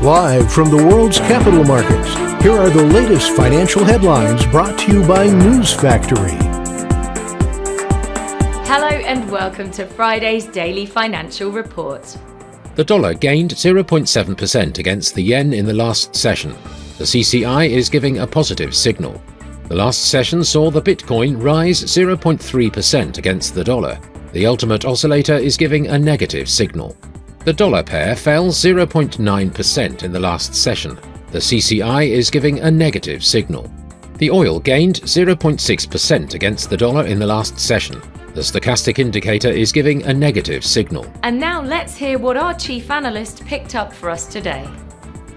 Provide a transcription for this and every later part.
Live from the world's capital markets, here are the latest financial headlines brought to you by News Factory. Hello and welcome to Friday's Daily Financial Report. The dollar gained 0.7% against the yen in the last session. The CCI is giving a positive signal. The last session saw the Bitcoin rise 0.3% against the dollar. The ultimate oscillator is giving a negative signal. The dollar pair fell 0.9% in the last session. The CCI is giving a negative signal. The oil gained 0.6% against the dollar in the last session. The stochastic indicator is giving a negative signal. And now let's hear what our chief analyst picked up for us today.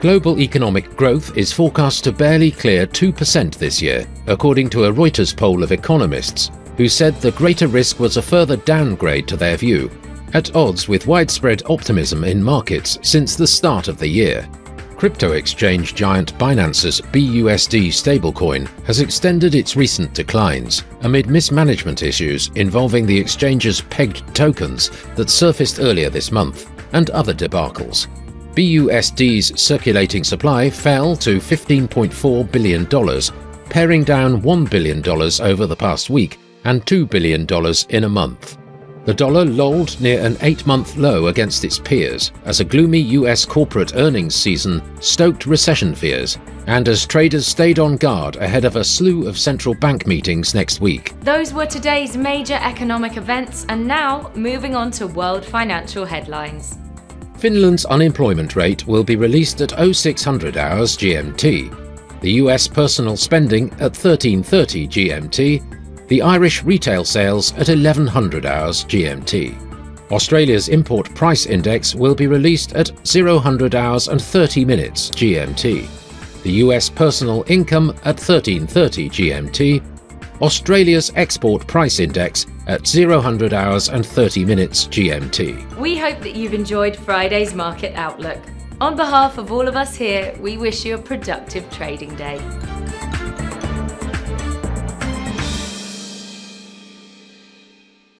Global economic growth is forecast to barely clear 2% this year, according to a Reuters poll of economists, who said the greater risk was a further downgrade to their view, at odds with widespread optimism in markets since the start of the year. Crypto exchange giant Binance's BUSD stablecoin has extended its recent declines amid mismanagement issues involving the exchange's pegged tokens that surfaced earlier this month, and other debacles. BUSD's circulating supply fell to $15.4 billion, paring down $1 billion over the past week and $2 billion in a month. The dollar lolled near an 8-month low against its peers as a gloomy US corporate earnings season stoked recession fears and as traders stayed on guard ahead of a slew of central bank meetings next week. Those were today's major economic events, and now moving on to world financial headlines. Finland's unemployment rate will be released at 0600 hours GMT. The US personal spending at 1330 GMT. The Irish retail sales at 1100 hours GMT. Australia's import price index will be released at 0000 hours and 30 minutes GMT. The US personal income at 1330 GMT. Australia's export price index at 0000 hours and 30 minutes GMT. We hope that you've enjoyed Friday's Market Outlook. On behalf of all of us here, we wish you a productive trading day.